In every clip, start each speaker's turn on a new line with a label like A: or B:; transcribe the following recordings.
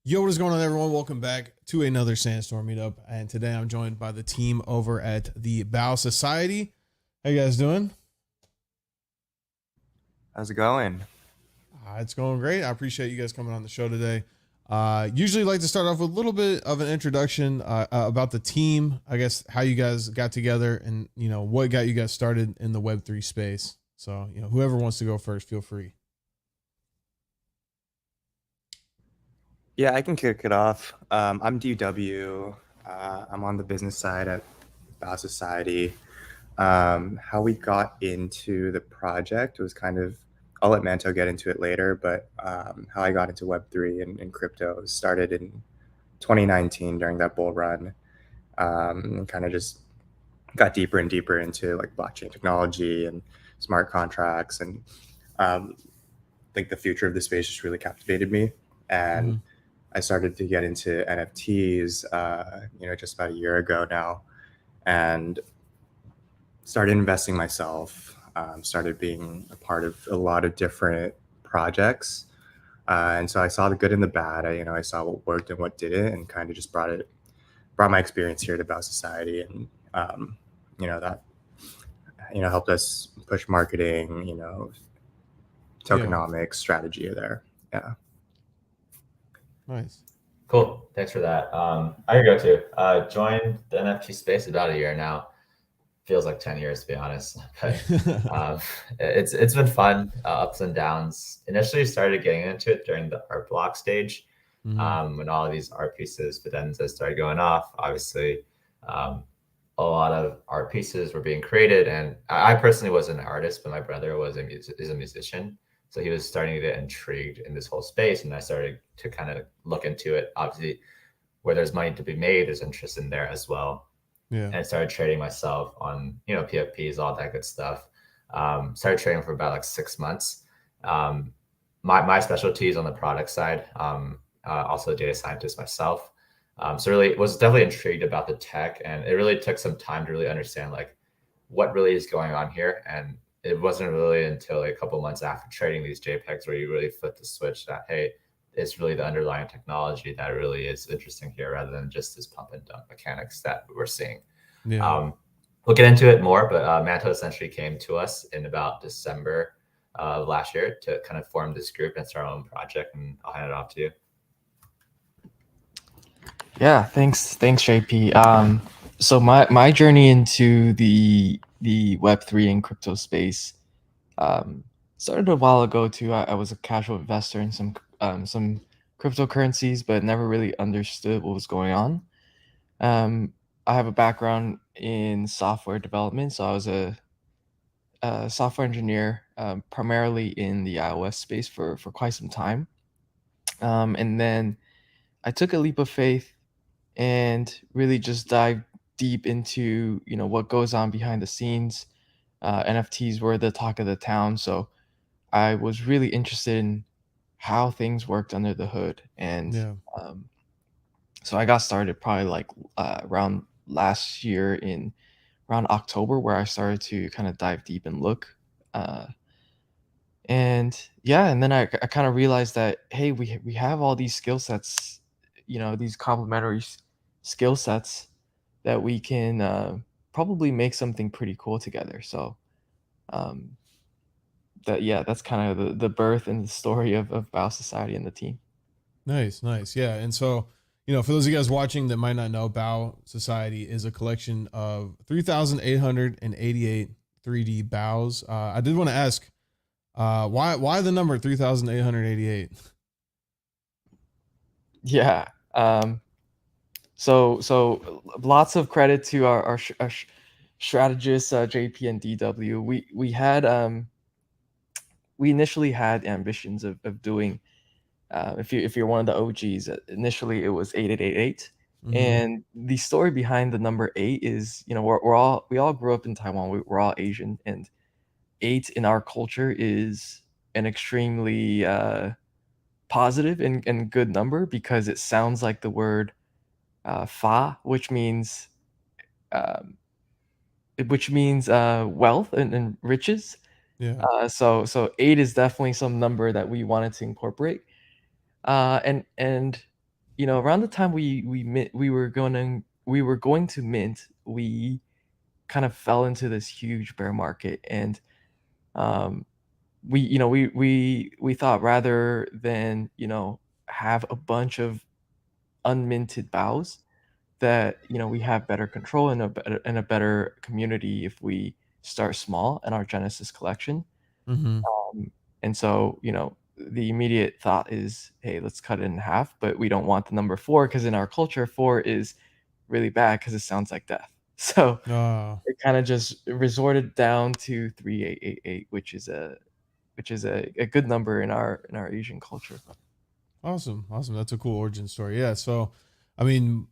A: Yo, what is going on, everyone? Welcome back to another Sandstorm Meetup. And today I'm joined by the team over at the Bao Society. How you guys doing?
B: How's it going?
A: It's going great. I appreciate you guys coming on the show today. Usually like to start off with a little bit of an introduction about the team. I guess how you guys got together and what got you guys started in the Web3 space. So whoever wants to go first, feel free.
B: Yeah, I can kick it off. I'm DW. I'm on the business side at Bao Society. How we got into the project was kind of, I'll let Manto get into it later, but how I got into Web3 and crypto started in 2019 during that bull run. And kind of just got deeper and deeper into like blockchain technology and smart contracts. And I think the future of the space just really captivated me. And
A: Mm-hmm.
B: I started to get into NFTs, just about a year ago now, and started investing myself. Started being a part of a lot of different projects, and so I saw the good and the bad. I saw what worked and what didn't, and kind of just brought my experience here to Bao Society, and that helped us push marketing,
A: Yeah,
B: tokenomics strategy there. Yeah.
A: nice.
C: Cool. Thanks for that. I could go too. Joined the NFT space about a year now. Feels like 10 years to be honest. But um, it's been fun, ups and downs. Initially started getting into it during the art block stage,
A: Mm-hmm.
C: when all of these art pieces, videnzas started going off. Obviously, a lot of art pieces were being created, and I personally wasn't an artist, but my brother is a musician, so he was starting to get intrigued in this whole space, and I started to kind of look into it. Obviously, where there's money to be made, there's interest in there as well.
A: Yeah.
C: And I started trading myself on PFPs, all that good stuff. Started trading for about like 6 months. Um, my specialty is on the product side. Also a data scientist myself. So really was definitely intrigued about the tech, and it really took some time to really understand like what really is going on here. And it wasn't really until like a couple months after trading these JPEGs where you really flip the switch that, hey, it's really the underlying technology that really is interesting here rather than just this pump and dump mechanics that we're seeing.
A: Yeah.
C: Um, we'll get into it more, but Manto essentially came to us in about December of last year to kind of form this group and start our own project, and I'll hand it off to you.
D: Yeah, thanks, JP. So my journey into the Web3 and crypto space um, started a while ago too. I was a casual investor in some cryptocurrencies, but never really understood what was going on. Um, I have a background in software development, so I was a software engineer, primarily in the iOS space for quite some time. And then I took a leap of faith and really just dive deep into what goes on behind the scenes. NFTs were the talk of the town, so I was really interested in how things worked under the hood, and
A: Yeah.
D: um, so I got started probably like around last year in around October, where I started to kind of dive deep and look. Uh, and yeah, and then I kind of realized that hey, we have all these skill sets, these complementary skill sets that we can probably make something pretty cool together. So um, that's kind of the birth and the story of Bao Society and the team.
A: Nice, nice. Yeah. And so, for those of you guys watching that might not know, Bao Society is a collection of 3,888 3D bows. I did want to ask, why the number 3,888?
D: Yeah. So lots of credit to our strategists, JP and DW. We initially had ambitions of doing, if you're one of the OGs, initially it was 8888.
A: Mm-hmm.
D: And the story behind the number eight is, we all grew up in Taiwan. We're all Asian, and eight in our culture is an extremely positive and good number because it sounds like the word fa, um, which means wealth and riches.
A: Yeah.
D: So eight is definitely some number that we wanted to incorporate. And around the time we were going to mint, we kind of fell into this huge bear market, and we thought rather than have a bunch of unminted bows, that we have better control and a better community if we start small in our Genesis collection.
A: Mm-hmm.
D: And so the immediate thought is, hey, let's cut it in half, but we don't want the number 4 because in our culture 4 is really bad because it sounds like death. So it kind of just resorted down to 3888, which is a good number in our Asian culture.
A: Awesome. That's a cool origin story. Yeah. So, I mean,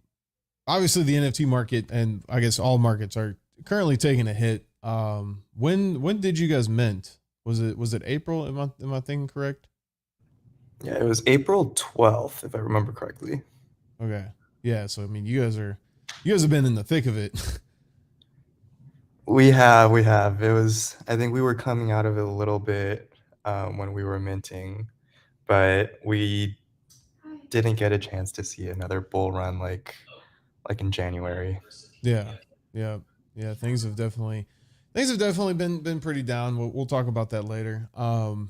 A: obviously the NFT market, and I guess all markets, are currently taking a hit. When did you guys mint? Was it April? Am I thinking correct?
B: Yeah, it was April 12th, if I remember correctly.
A: Okay. Yeah. So I mean, you guys have been in the thick of it.
B: We have. It was, I think we were coming out of it a little bit when we were minting, but we didn't get a chance to see another bull run like in January.
A: Yeah. Things have definitely been pretty down. We'll talk about that later. I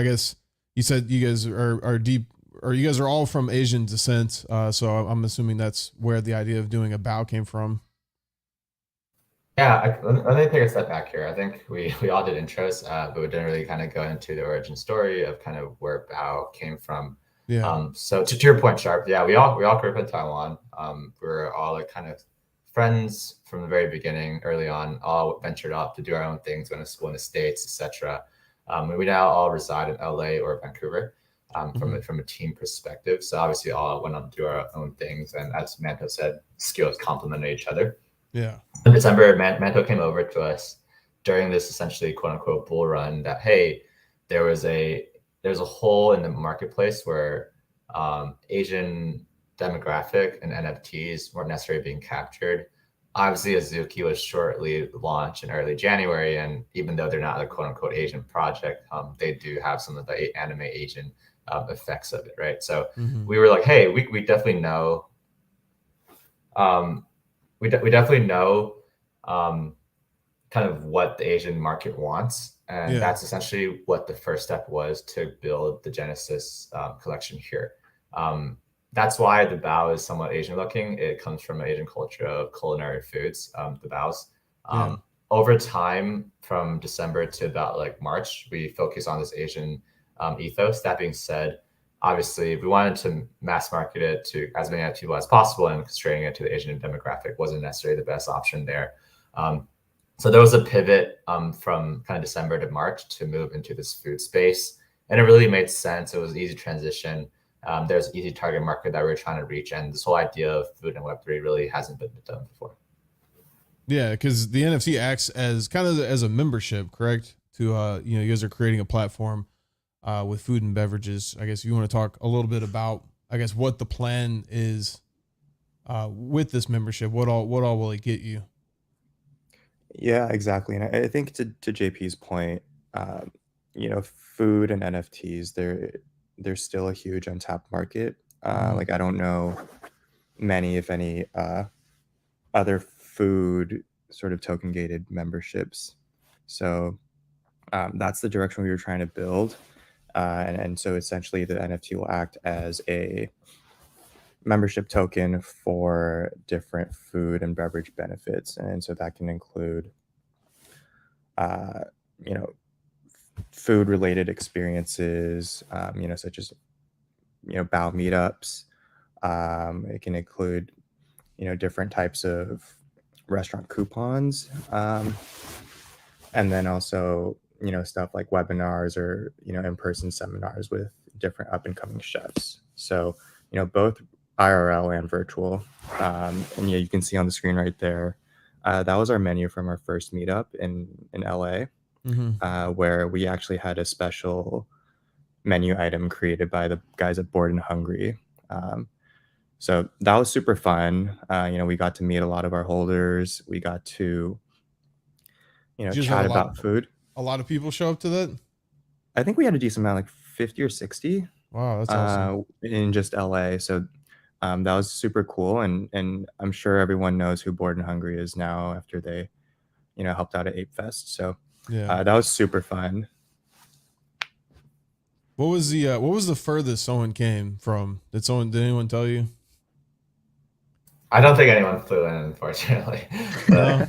A: guess you said you guys are deep, or you guys are all from Asian descent. So I'm assuming that's where the idea of doing a Bao came from.
C: Yeah, let me take a step back here. I think we all did intros, but we didn't really kind of go into the origin story of kind of where Bao came from.
A: Yeah.
C: So to your point, Sharp, yeah, we all grew up in Taiwan. We're all like kind of friends from the very beginning, early on. All ventured off to do our own things, went to school in the States, etc. And we now all reside in LA or Vancouver. From a team perspective, so obviously all went on to do our own things, and as Manto said, skills complemented each other.
A: Yeah.
C: In December, Manto came over to us during this essentially quote unquote bull run that, hey, there's a hole in the marketplace where Asian demographic and NFTs weren't necessarily being captured. Obviously, Azuki was shortly launched in early January, and even though they're not a quote unquote Asian project, they do have some of the anime Asian effects of it, right? So we were like, hey, we definitely know. We definitely know kind of what the Asian market wants. And that's essentially what the first step was to build the Genesis collection here. That's why the Bao is somewhat Asian looking. It comes from an Asian culture of culinary foods, the Baos. Over time, from December to about like March, we focus on this Asian ethos. That being said, obviously, we wanted to mass market it to as many people as possible, and constraining it to the Asian demographic wasn't necessarily the best option there. So there was a pivot from kind of December to March to move into this food space, and it really made sense. It was an easy transition. There's an easy target market that we were trying to reach, and this whole idea of food and Web3 really hasn't been done before.
A: Yeah, because the NFT acts as kind of as a membership, correct? To you guys are creating a platform with food and beverages. I guess if you want to talk a little bit about, I guess, what the plan is with this membership. What all will it get you?
B: Yeah, exactly. And I think to JP's point, food and NFTs, they're still a huge untapped market. Like I don't know many, if any, other food sort of token gated memberships. So that's the direction we were trying to build. And so essentially the NFT will act as a membership token for different food and beverage benefits. And so that can include, food related experiences, such as, Bao meetups. It can include, different types of restaurant coupons. And then also, stuff like webinars or, in-person seminars with different up and coming chefs. So, both IRL and virtual. And yeah, you can see on the screen right there, that was our menu from our first meetup in LA, where we actually had a special menu item created by the guys at Bored and Hungry. So that was super fun. We got to meet a lot of our holders. We got to, chat about food.
A: A lot of people show up to that?
B: I think we had a decent amount, like 50 or 60.
A: Wow, that's awesome.
B: in just LA. So that was super cool, and I'm sure everyone knows who Bored and Hungry is now after they, helped out at Ape Fest. So
A: Yeah.
B: that was super fun.
A: What was the furthest someone came from? Did anyone tell you?
C: I don't think anyone flew in, unfortunately.
A: No.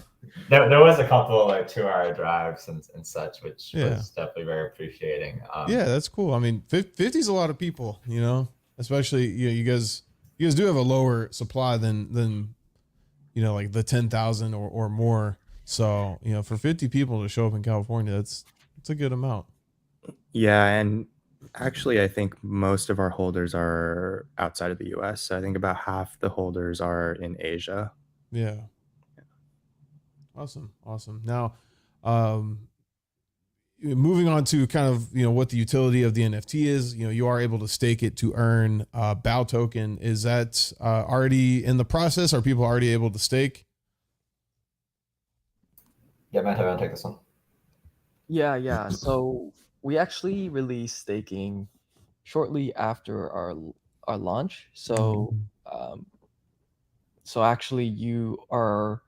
C: There was a couple like 2-hour drives and such, which
A: Yeah.
C: was definitely very appreciating.
A: Yeah, that's cool. I mean, 50 is a lot of people, especially, you guys do have a lower supply than, like the 10,000 or more. So, for 50 people to show up in California, that's a good amount.
B: Yeah, and actually, I think most of our holders are outside of the US. So I think about half the holders are in Asia.
A: Yeah. Awesome. Now, moving on to kind of, what the utility of the NFT is, you are able to stake it to earn Bao token. Is that already in the process? Are people already able to stake?
C: Yeah, Matt, I want to take this one.
D: Yeah. So we actually released staking shortly after our launch. So so actually you are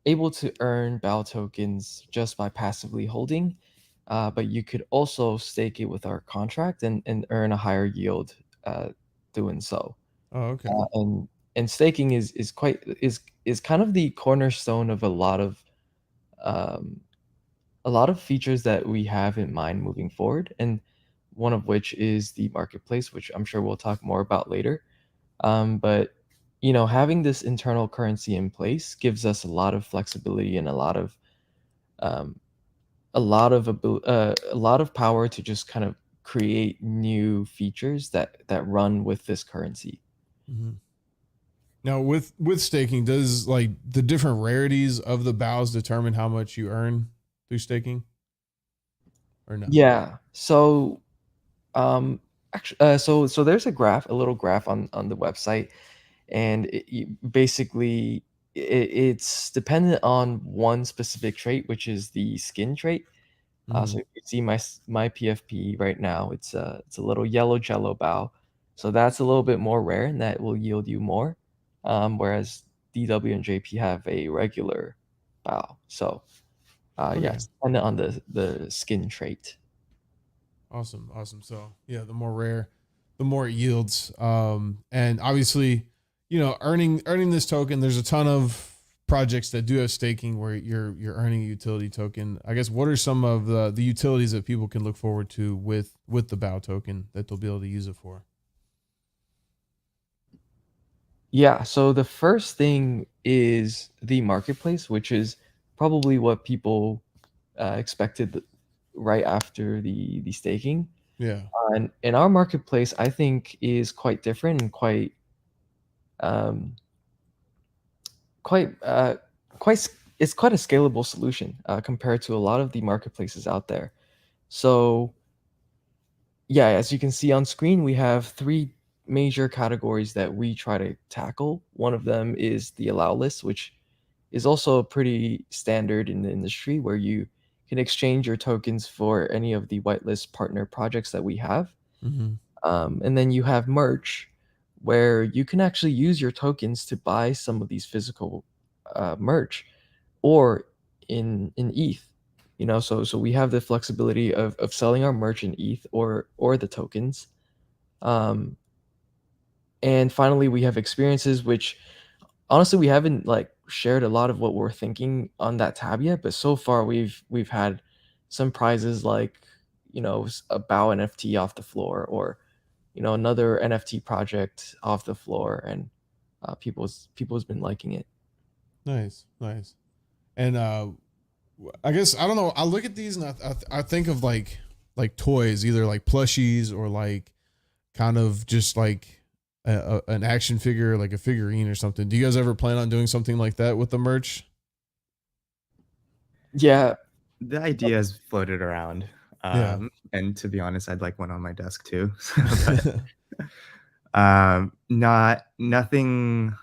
D: able to earn Bao tokens just by passively holding, but you could also stake it with our contract and earn a higher yield doing so.
A: Oh, okay.
D: And staking is kind of the cornerstone of a lot of features that we have in mind moving forward, and one of which is the marketplace, which I'm sure we'll talk more about later. But having this internal currency in place gives us a lot of flexibility and um, a lot of power to just kind of create new features that run with this currency.
A: Mm-hmm. Now, with staking, does like the different rarities of the BAOs determine how much you earn through staking, or no?
D: Yeah. So, actually, so there's a little graph on the website, and basically it's dependent on one specific trait, which is the skin trait. So if you see my PFP right now, it's a little yellow jello Bao, so that's a little bit more rare, and that will yield you more. Whereas DW and JP have a regular Bao. So
A: Okay.
D: it's dependent on the skin trait.
A: Awesome. So yeah, the more rare, the more it yields. And obviously, earning this token, there's a ton of projects that do have staking where you're earning a utility token. I guess what are some of the utilities that people can look forward to with the Bao token that they'll be able to use it for?
D: Yeah, so the first thing is the marketplace, which is probably what people expected right after the staking.
A: Yeah.
D: And our marketplace, I think, is quite different and um, quite it's quite a scalable solution compared to a lot of the marketplaces out there. So yeah, as you can see on screen, we have three major categories that we try to tackle. One of them is the allow list, which is also pretty standard in the industry, where you can exchange your tokens for any of the whitelist partner projects that we have.
A: Mm-hmm.
D: And then you have merch, where you can actually use your tokens to buy some of these physical merch, or in ETH. So we have the flexibility of selling our merch in ETH or the tokens. And finally, we have experiences, which honestly we haven't like shared a lot of what we're thinking on that tab yet, but so far we've had some prizes like a Bao NFT off the floor, or another NFT project off the floor, and people's been liking it.
A: Nice. And I guess I don't know. I look at these and I think of like toys, either like plushies or like kind of just like an action figure, like a figurine or something. Do you guys ever plan on doing something like that with the merch?
D: Yeah.
B: The idea has floated around.
A: Yeah.
B: And to be honest, I'd like one on my desk too. Nothing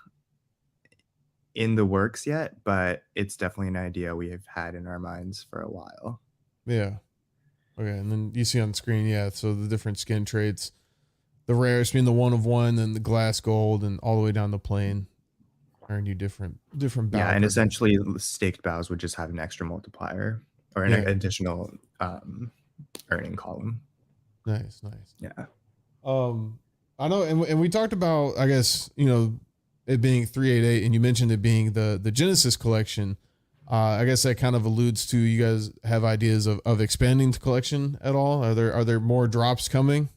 B: in the works yet, but it's definitely an idea we have had in our minds for a while.
A: Yeah. Okay. And then you see on screen, yeah. So the different skin traits. the rarest being the one of one, and the glass gold, and all the way down the plane, earn you different Bao.
B: Yeah, and
A: per day.
B: essentially staked bows would just have an extra multiplier or an
A: Yeah.
B: additional earning column.
A: Nice.
B: Yeah.
A: I know, and we talked about, I guess, it being 388, and you mentioned it being the Genesis collection. I guess that kind of alludes to you guys have ideas of expanding the collection at all. Are there more drops coming?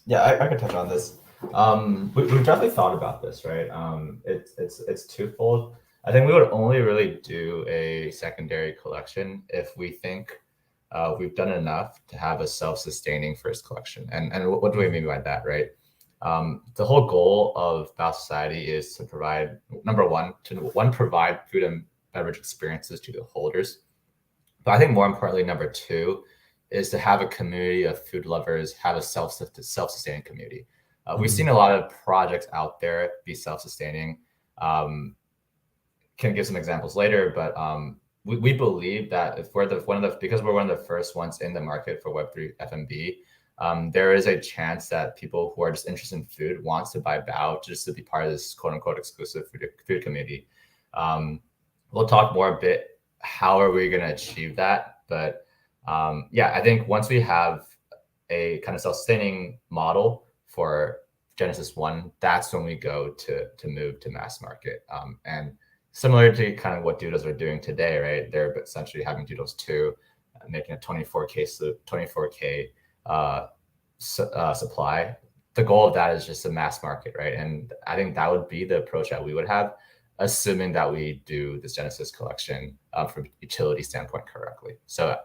C: Yeah, I could touch on this. We've definitely thought about this, right? It's twofold. I think we would only really do a secondary collection if we think we've done enough to have a self-sustaining first collection. And what do we mean by that, right? The whole goal of Bao Society is to provide, number one, provide food and beverage experiences to the holders. But I think more importantly, number two, is to have a community of food lovers, have a self-sustaining community. We've seen a lot of projects out there be self-sustaining. Can give some examples later, but we believe that if we're because we're one of the first ones in the market for Web3 F&B, there is a chance that people who are just interested in food wants to buy Bao just to be part of this quote unquote exclusive food community. We'll talk more a bit how are we going to achieve that, but yeah, I think once we have a kind of self-sustaining model for Genesis 1, that's when we go to move to mass market. And similar to kind of what Doodles are doing today, right? They're essentially having Doodles 2, making a 24K supply. The goal of that is just a mass market, right? And I think that would be the approach that we would have, assuming that we do this Genesis collection from a utility standpoint correctly. So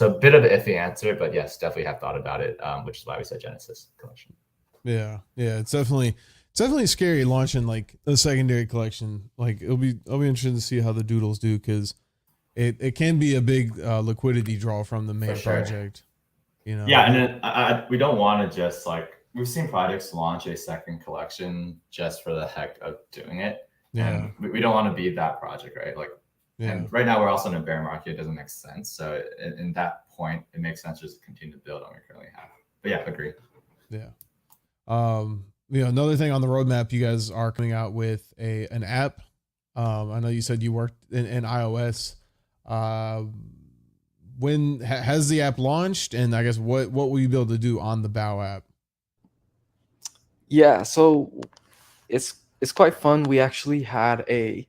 C: a bit of an iffy answer, but yes, definitely have thought about it, which is why we said Genesis collection.
A: Yeah, it's definitely scary launching like a secondary collection. Like I'll be interested to see how the Doodles do, because it can be a big liquidity draw from the main project.
E: Yeah, and then we don't want to just like, we've seen projects launch a second collection just for the heck of doing it.
A: Yeah,
E: and we don't want to be that project, right? Like, and right now we're also in a bear market. It doesn't make sense. So in that point, it makes sense just to continue to build on what we currently have. But yeah, agree.
A: Yeah. Another thing on the roadmap, you guys are coming out with an app. I know you said you worked in iOS. When has the app launched, and I guess what will you be able to do on the Bao app?
D: Yeah, so it's quite fun. We actually had a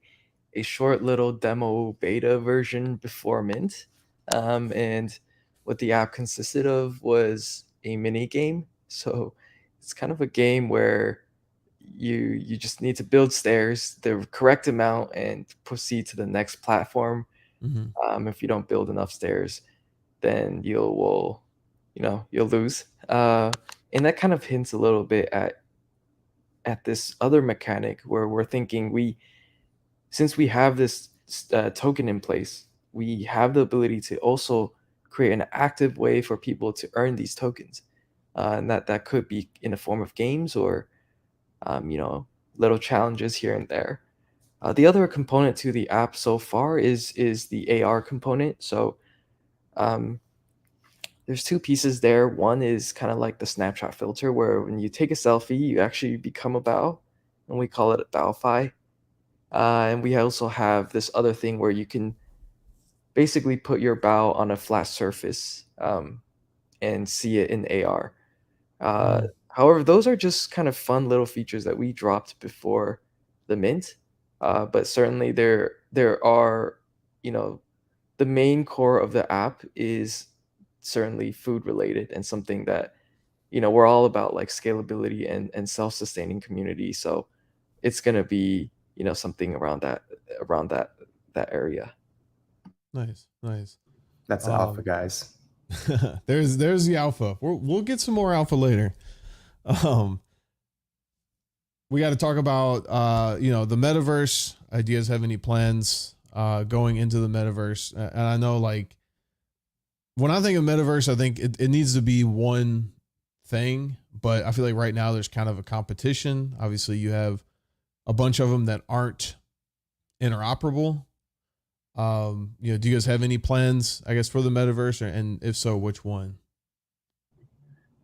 D: short little demo beta version before Mint, and what the app consisted of was a mini game. So it's kind of a game where you just need to build stairs the correct amount and proceed to the next platform. If you don't build enough stairs, then you'll lose. And that kind of hints a little bit at this other mechanic where we're thinking since we have this token in place, we have the ability to also create an active way for people to earn these tokens. And that could be in the form of games or, little challenges here and there. The other component to the app so far is the AR component. So there's two pieces there. One is kind of like the snapshot filter, where when you take a selfie, you actually become a Bao, and we call it a Baofi. And we also have this other thing where you can basically put your Bao on a flat surface and see it in AR. However, those are just kind of fun little features that we dropped before the Mint. But certainly there are, the main core of the app is certainly food related, and something that, we're all about, like scalability and self-sustaining community. So it's going to be, something around that area. Nice.
B: That's the alpha, guys.
A: there's the alpha. We'll get some more alpha later. We got to talk about the metaverse. Do you guys have any plans going into the metaverse? And I know, like, when I think of metaverse, I think it needs to be one thing, but I feel like right now there's kind of a competition. Obviously, you have a bunch of them that aren't interoperable. Do you guys have any plans, I guess, for the metaverse, and if so, which one?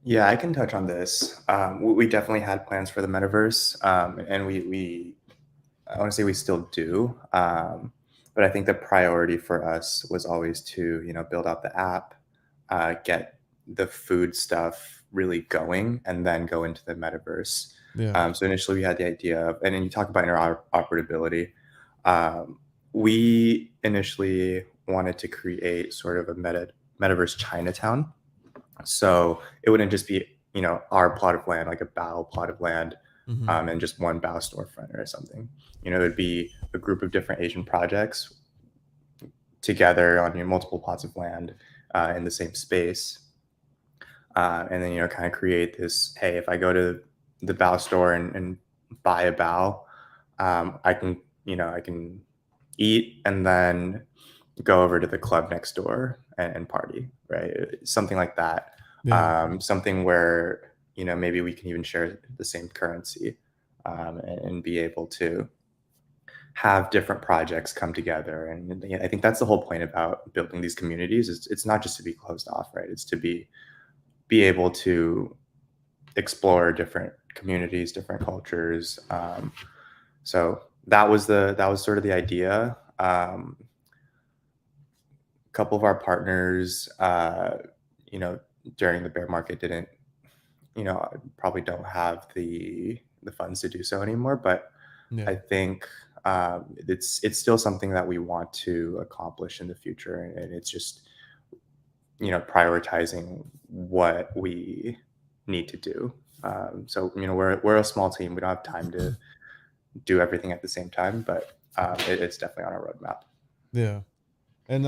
B: Yeah, I can touch on this. We definitely had plans for the metaverse, and we I want to say we still do. But I think the priority for us was always to, build out the app, get the food stuff really going, and then go into the metaverse.
A: Yeah.
B: So initially we had the idea of, and then you talk about interoperability. Um, we initially wanted to create sort of a metaverse Chinatown. So it wouldn't just be, our plot of land, like a Bao plot of land,
A: Hmm.
B: and just one Bao storefront or something. It would be a group of different Asian projects together on multiple plots of land in the same space. And then, kind of create this, hey, if I go to the Bao store and buy a Bao, I can eat and then go over to the club next door and party, right? Something like that.
A: Yeah.
B: Something where, maybe we can even share the same currency, and be able to have different projects come together. And I think that's the whole point about building these communities. It's not just to be closed off, right? It's to be able to explore different communities, different cultures. So that was sort of the idea. A couple of our partners, during the bear market didn't, probably don't have the funds to do so anymore. But
A: Yeah.
B: I think it's still something that we want to accomplish in the future, and it's just prioritizing what we need to do. So we're a small team. We don't have time to do everything at the same time, but it's definitely on our roadmap.
A: Yeah. And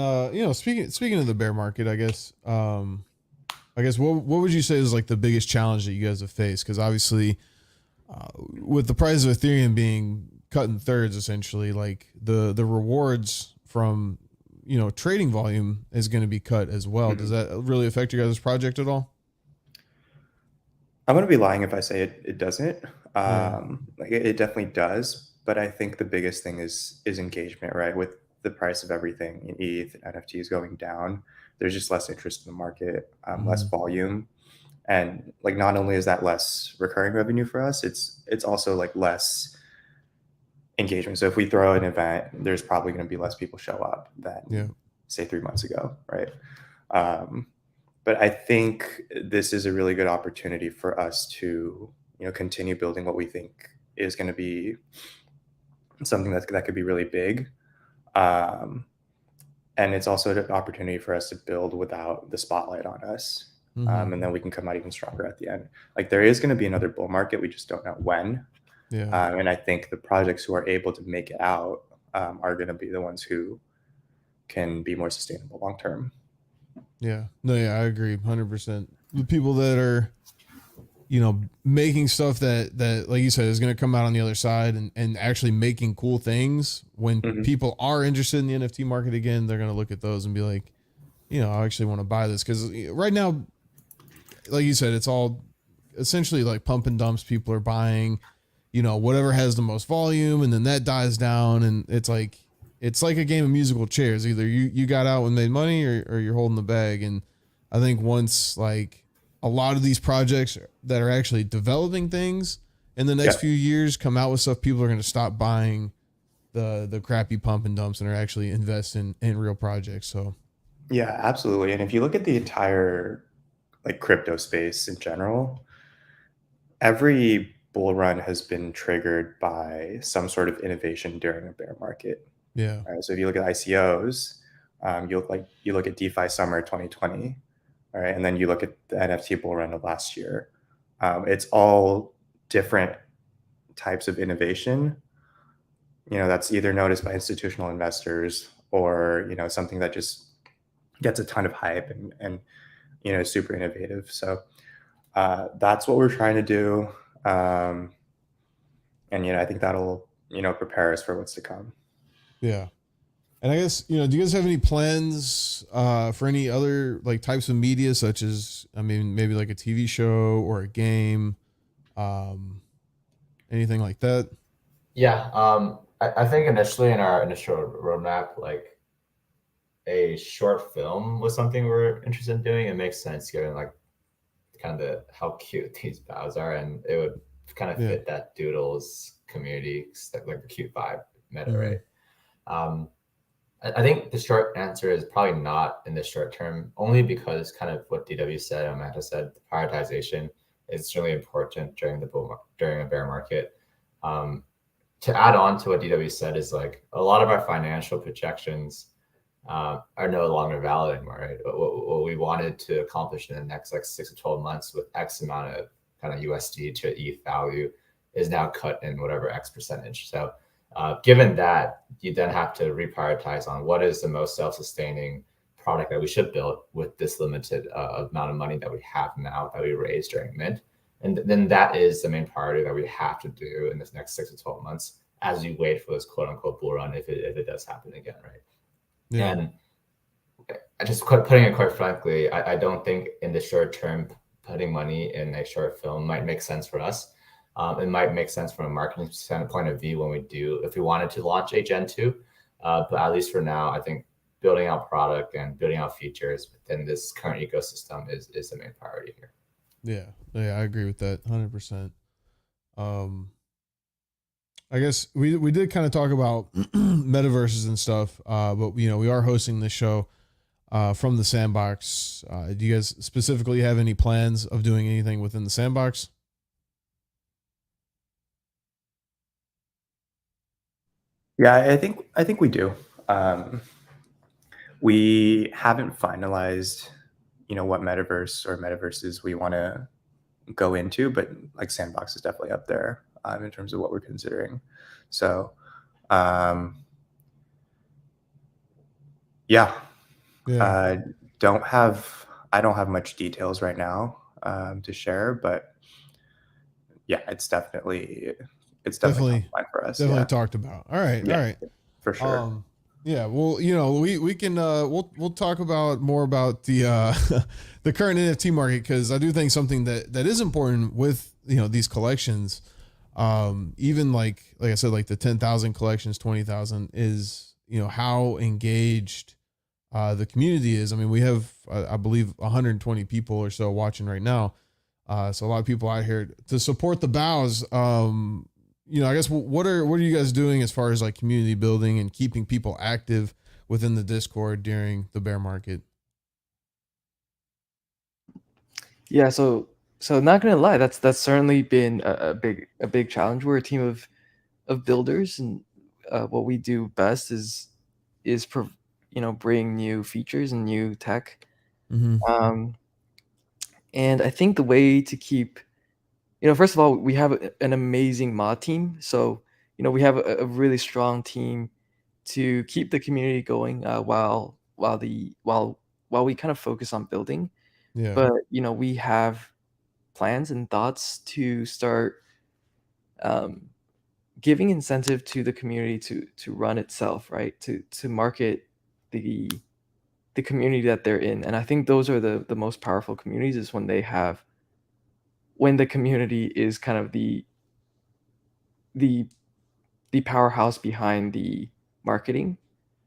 A: speaking of the bear market, I guess what would you say is like the biggest challenge that you guys have faced? Because obviously, with the price of Ethereum being cut in thirds, essentially, like the rewards from trading volume is going to be cut as well.
B: Mm-hmm.
A: Does that really affect your guys' project at all?
B: I'm going to be lying if I say it doesn't.
A: Yeah.
B: Like it definitely does, but I think the biggest thing is engagement, right? With the price of everything in ETH and NFTs going down, there's just less interest in the market, less volume, and like not only is that less recurring revenue for us, it's also like less engagement. So if we throw an event, there's probably going to be less people show up than say 3 months ago, right? But I think this is a really good opportunity for us to, continue building what we think is going to be something that could be really big. And it's also an opportunity for us to build without the spotlight on us. And then we can come out even stronger at the end. Like there is going to be another bull market. We just don't know when.
A: Yeah.
B: And I think the projects who are able to make it out are going to be the ones who can be more sustainable long term.
A: Yeah. No, yeah, I agree 100%. The people that are, making stuff that like you said is going to come out on the other side and actually making cool things when people are interested in the NFT market again, they're going to look at those and be like, I actually want to buy this. Cause right now, like you said, it's all essentially like pump and dumps. People are buying, whatever has the most volume, and then that dies down. And it's like a game of musical chairs. Either you got out and made money or you're holding the bag. And I think once like a lot of these projects that are actually developing things in the next few years come out with stuff, people are going to stop buying the crappy pump and dumps and are actually investing in real projects. So
B: yeah, absolutely. And if you look at the entire like crypto space in general, every bull run has been triggered by some sort of innovation during a bear market.
A: yeah.
B: So if you look at ICOs, you look at DeFi Summer 2020, all right, and then you look at the NFT bull run of last year. It's all different types of innovation. That's either noticed by institutional investors or something that just gets a ton of hype and super innovative. So that's what we're trying to do, and I think that'll prepare us for what's to come.
A: Yeah. And I guess, do you guys have any plans for any other like types of media, such as, maybe like a TV show or a game, anything like that?
C: Yeah. I think initially in our initial roadmap, like a short film was something we're interested in doing. It makes sense given like kind of how cute these bows are, and it would kind of fit that Doodles community, like the cute vibe meta, right? I think the short answer is probably not in the short term, only because kind of what DW said and Amanda said, the prioritization is really important during during a bear market. To add on to what DW said is like a lot of our financial projections are no longer valid anymore, right? What we wanted to accomplish in the next like 6 to 12 months with X amount of kind of USD to ETH value is now cut in whatever X percentage. So given that, you then have to reprioritize on what is the most self-sustaining product that we should build with this limited amount of money that we have now that we raised during mint. And then that is the main priority that we have to do in this next 6 to 12 months as we wait for this quote unquote bull run if it does happen again, right? Yeah. And I just putting it quite frankly, I don't think in the short term, putting money in a short film might make sense for us. It might make sense from a marketing standpoint of view if we wanted to launch a Gen 2. But at least for now, I think building out product and building out features within this current ecosystem is the main priority here.
A: Yeah, I agree with that 100%. I guess we did kind of talk about metaverses and stuff, but we are hosting this show from the Sandbox. Do you guys specifically have any plans of doing anything within the Sandbox?
B: Yeah, I think we do. We haven't finalized, what metaverse or metaverses we want to go into, but like Sandbox is definitely up there in terms of what we're considering. So, yeah. I don't have much details right now to share, but yeah, it's definitely fine for us.
A: Definitely talked about. All right.
B: For sure.
A: Yeah, well, we can we'll talk about more about the the current NFT market, because I do think something that is important with these collections, even like I said, like the 10,000 collections, 20,000 is how engaged the community is. I mean, we have I believe 120 people or so watching right now, so a lot of people out here to support the bows. I guess what are you guys doing as far as like community building and keeping people active within the Discord during the bear market?
D: Yeah, so not gonna lie, that's certainly been a big challenge. We're a team of builders, and what we do best is bring new features and new tech.
A: Mm-hmm.
D: And I think the way to keep, first of all, we have an amazing mod team. So, we have a really strong team to keep the community going while we kind of focus on building.
A: Yeah.
D: But, we have plans and thoughts to start giving incentive to the community to run itself, right? To market the community that they're in. And I think those are the most powerful communities, is when the community is kind of the powerhouse behind the marketing.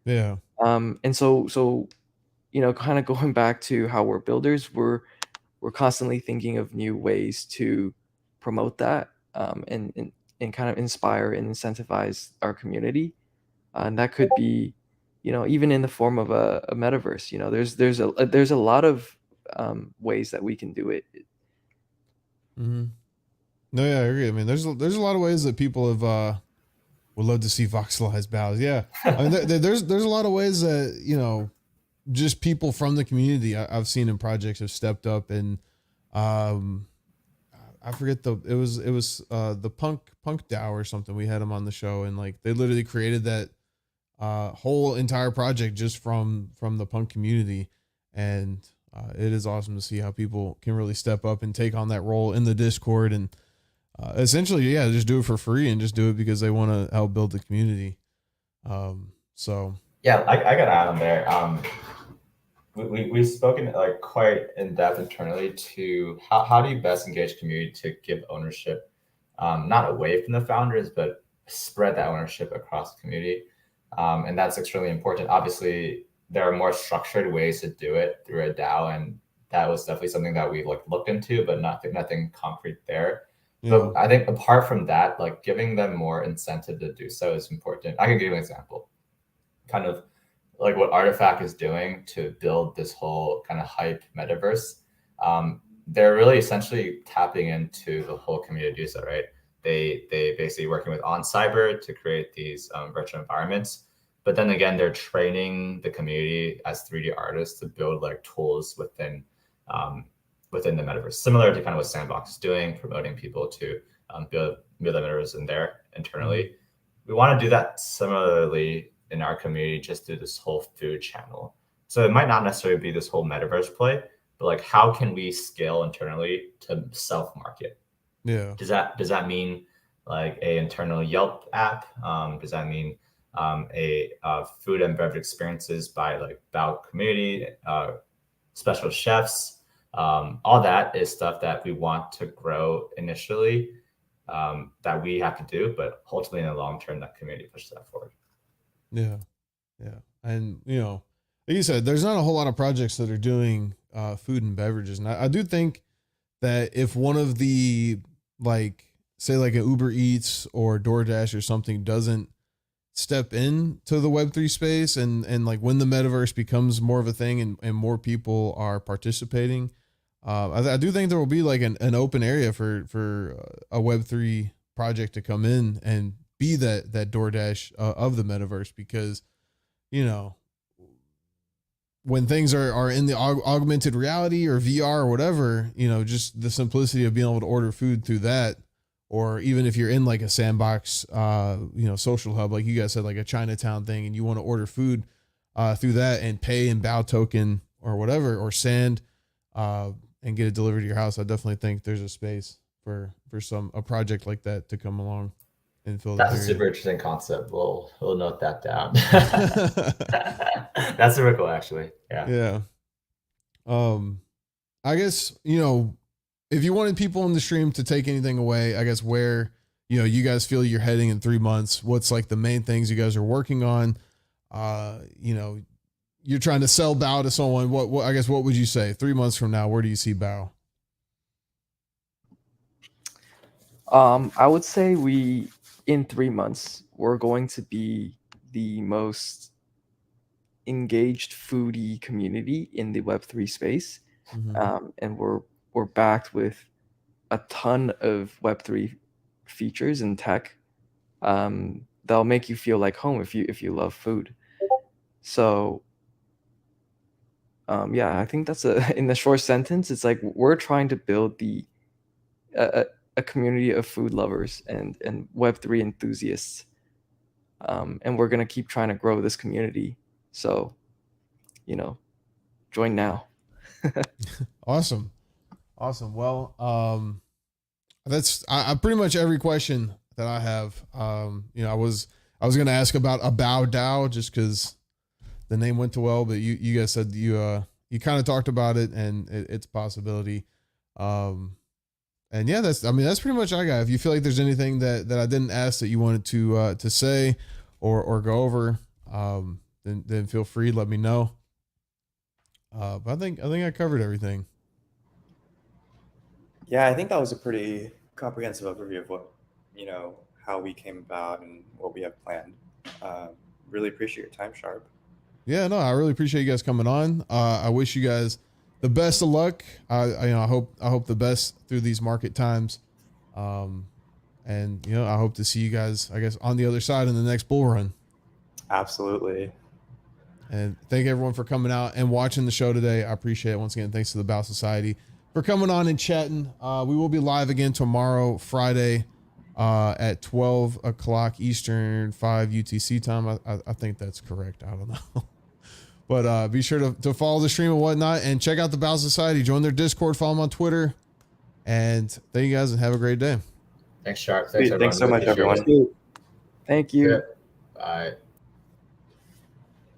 A: Yeah.
D: And so kind of going back to how we're builders, we're constantly thinking of new ways to promote that, and kind of inspire and incentivize our community. And that could be, even in the form of a metaverse. There's a lot of ways that we can do it.
A: Mm-hmm. No, yeah, I agree. I mean, there's a lot of ways that people have would love to see voxelized bows. Yeah, I mean, there's a lot of ways that just people from the community I've seen in projects have stepped up, and I forget it was the punk DAO or something. We had them on the show, and like they literally created that whole entire project just from the punk community, and it is awesome to see how people can really step up and take on that role in the Discord, and essentially, yeah, just do it for free and just do it because they want to help build the community. So
E: yeah, I got to add on there. We've spoken like quite in depth internally to how do you best engage community to give ownership, not away from the founders, but spread that ownership across the community. And that's extremely important. Obviously, there are more structured ways to do it through a DAO, and that was definitely something that we like looked into, but nothing concrete there.
A: Yeah.
E: But I think apart from that, like giving them more incentive to do so is important. I can give you an example, kind of like what Artifact is doing to build this whole kind of hype metaverse. They're really essentially tapping into the whole community to do so, right? They basically working with OnCyber to create these virtual environments. But then again, they're training the community as 3D artists to build like tools within the metaverse, similar to kind of what Sandbox is doing, promoting people to build the metaverse in there internally. We want to do that similarly in our community, just through this whole food channel. So it might not necessarily be this whole metaverse play, but like how can we scale internally to self-market?
A: Yeah.
E: Does that mean like a internal Yelp app? Does that mean a food and beverage experiences by like Bao community, special chefs? All that is stuff that we want to grow initially, that we have to do, but ultimately in the long term, that community pushes that forward.
A: Yeah. Yeah. And, you know, like you said, there's not a whole lot of projects that are doing food and beverages. And I do think that if one of the, like, say like an Uber Eats or DoorDash or something doesn't step into the Web3 space and like when the metaverse becomes more of a thing and more people are participating, I do think there will be like an open area for a Web3 project to come in and be that DoorDash of the metaverse, because, you know, when things are in the augmented reality or VR or whatever, you know, just the simplicity of being able to order food through that, or even if you're in like a Sandbox, you know, social hub, like you guys said, like a Chinatown thing, and you want to order food through that and pay in Bao token or whatever, or Sand, and get it delivered to your house, I definitely think there's a space for a project like that to come along and fill that.
E: That's a super interesting concept. We'll note that down. That's super cool, actually. Yeah.
A: Yeah. I guess, you know, if you wanted people in the stream to take anything away, I guess where, you know, you guys feel you're heading in 3 months, what's like the main things you guys are working on? You know, you're trying to sell Bao to someone. What I guess, what would you say 3 months from now? Where do you see Bao?
D: I would say in 3 months, we're going to be the most engaged foodie community in the Web3 space.
A: Mm-hmm.
D: And we're backed with a ton of Web3 features and tech that'll make you feel like home if you love food. So yeah, I think that's in the short sentence, it's like we're trying to build a community of food lovers and Web3 enthusiasts. And we're going to keep trying to grow this community. So, you know, join now.
A: Awesome. Well, that's I pretty much every question that I have. You know, I was going to ask about a Bao DAO just because the name went too well, but you guys said you kind of talked about it and it's a possibility. And yeah, that's pretty much I got. If you feel like there's anything that I didn't ask that you wanted to say or go over, then feel free, let me know. But I think I covered everything.
B: Yeah, I think that was a pretty comprehensive overview of what, you know, how we came about and what we have planned. Really appreciate your time, Sharp.
A: Yeah, no, I really appreciate you guys coming on. I wish you guys the best of luck. I hope the best through these market times. And you know, I hope to see you guys, I guess, on the other side in the next bull run.
B: Absolutely.
A: And thank everyone for coming out and watching the show today. I appreciate it. Once again, thanks to the Bao Society for coming on and chatting. We will be live again tomorrow, Friday, at 12 o'clock Eastern, 5 UTC time. I think that's correct. I don't know. But be sure to follow the stream and whatnot, and check out the Bao Society. Join their Discord, follow them on Twitter. And thank you guys and have a great day.
E: Thanks, Sharp.
B: Thanks so much, everyone.
D: Thank you.
E: Bye.